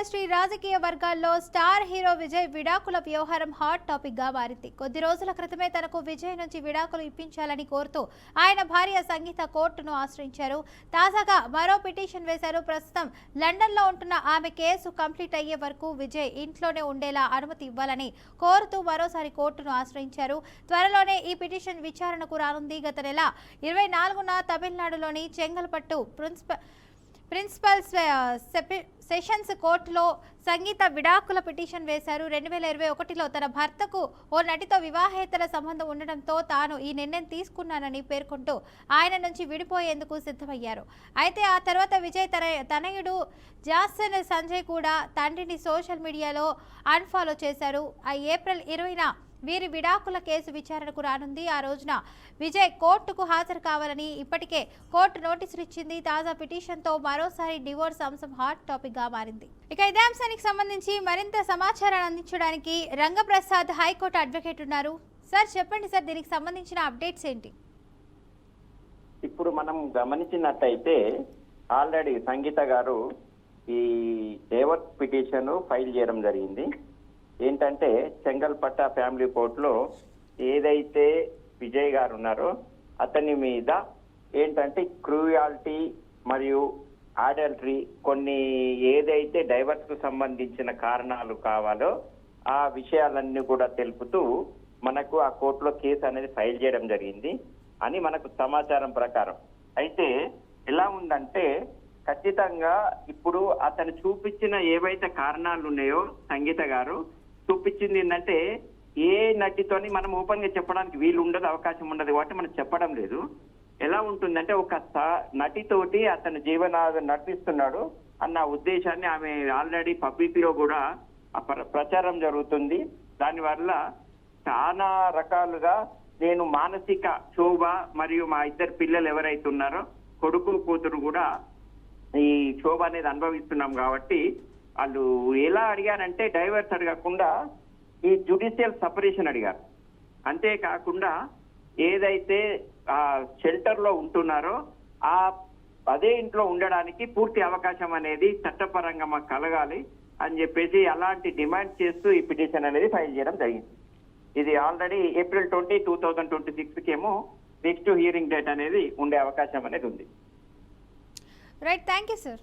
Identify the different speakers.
Speaker 1: Industry రాజకీయ వర్గాల్లో star hero Vijay విడాకుల వ్యవహారం హాట్ టాపిక్ గా మారింది. కొద్ది రోజుల క్రితమే తనకు విజయ్ నుంచి విడాకులు ఇప్పించాలని కోరుతూ ఆయన భార్య సంగీత కోర్టును ఆశ్రయించారు. తాజాగా మరో పిటిషన్ వేశారు. ప్రస్తుతం లండన్ లో ఉంటున్న ఆమె కేసు కంప్లీట్ అయ్యే వరకు విజయ్ ఇంట్లోనే ఉండేలా అనుమతి ఇవ్వాలని కోరుతూ మరోసారి కోర్టును ఆశ్రయించారు. త్వరలోనే ఈ పిటిషన్ విచారణకు రానుంది. గత నెల 24న తమిళనాడులోని చెంగల్పట్టు ప్రిన్సిపల్ సెషన్స్ కోర్టులో సంగీత విడాకుల పిటిషన్ వేశారు. 2021లో తన భర్తకు ఓ నటితో వివాహేతర సంబంధం ఉండడంతో తాను ఈ నిర్ణయం తీసుకున్నానని పేర్కొంటూ ఆయన నుంచి విడిపోయేందుకు సిద్ధమయ్యారు. అయితే ఆ తర్వాత విజయ్ తనయుడు జాసన్ సంజయ్ కూడా తండ్రిని సోషల్ మీడియాలో అన్ఫాలో చేశారు. ఏప్రిల్ 20న వీరి విడాకుల కేసు విచారణకు రానుంది. ఆ రోజున విజయ్ కోర్టుకు హాజరు కావాలని ఇప్పటికే కోర్టు నోటీసులు ఇచ్చింది. తాజా పిటిషన్తో మరోసారి డివోర్స్ అంశం హాట్ టాపిక్ గా మారింది. ఇక ఇదే అంశానికి సంబంధించి మరింత సమాచారాన్ని అందించడానికి రంగప్రసాద్ హైకోర్టు అడ్వకేట్ ఉన్నారు. సార్ చెప్పండి సార్, దీనికి సంబంధించిన అప్డేట్స్ ఏంటి?
Speaker 2: ఇప్పుడు మనం గమనించినట్టయితే ఆల్రెడీ సంగీత గారు ఈ డివోర్స్ పిటిషన్ ఫైల్ చేయడం జరిగింది. ఏంటంటే చెంగల్పట్ట ఫ్యామిలీ కోర్టులో ఏదైతే విజయ్ గారు ఉన్నారో అతని మీద ఏంటంటే క్రూయాలిటీ మరియు అడల్టరీ కొన్ని ఏదైతే డైవర్స్ కు సంబంధించిన కారణాలు కావాలో ఆ విషయాలన్నీ కూడా తెలుపుతూ మనకు ఆ కోర్టులో కేసు అనేది ఫైల్ చేయడం జరిగింది అని మనకు సమాచారం ప్రకారం. అయితే ఎలా ఉందంటే ఖచ్చితంగా ఇప్పుడు అతను చూపించిన ఏవైతే కారణాలు ఉన్నాయో సంగీత గారు చూపించింది ఏంటంటే ఏ నటితోని మనం ఓపెన్ గా చెప్పడానికి వీలు ఉండదు, అవకాశం ఉండదు కాబట్టి మనం చెప్పడం లేదు. ఎలా ఉంటుందంటే ఒక నటితోటి అతను జీవనాధారం నడిపిస్తున్నాడు అన్న ఉద్దేశాన్ని ఆమె ఆల్రెడీ పబ్లిక్ లో కూడా ప్రచారం జరుగుతుంది. దానివల్ల చాలా రకాలుగా నేను మానసిక క్షోభ మరియు మా ఇద్దరు పిల్లలు ఎవరైతే ఉన్నారో కొడుకు కూతురు కూడా ఈ క్షోభ అనేది అనుభవిస్తున్నాం కాబట్టి వాళ్ళు ఎలా అడిగారంటే డైవర్స్ అడగకుండా ఈ జ్యుడిషియల్ సపరేషన్ అడిగారు. అంతేకాకుండా ఏదైతే షెల్టర్ లో ఉంటున్నారో అదే ఇంట్లో ఉండడానికి పూర్తి అవకాశం అనేది చట్టపరంగా మాకు కలగాలి అని చెప్పేసి అలాంటి డిమాండ్ చేస్తూ ఈ పిటిషన్ అనేది ఫైల్ చేయడం జరిగింది. ఇది ఆల్రెడీ ఏప్రిల్ 20, 2026 కేమో నెక్స్ట్ హియరింగ్ డేట్ అనేది ఉండే అవకాశం అనేది ఉంది.
Speaker 1: Right, thank you sir.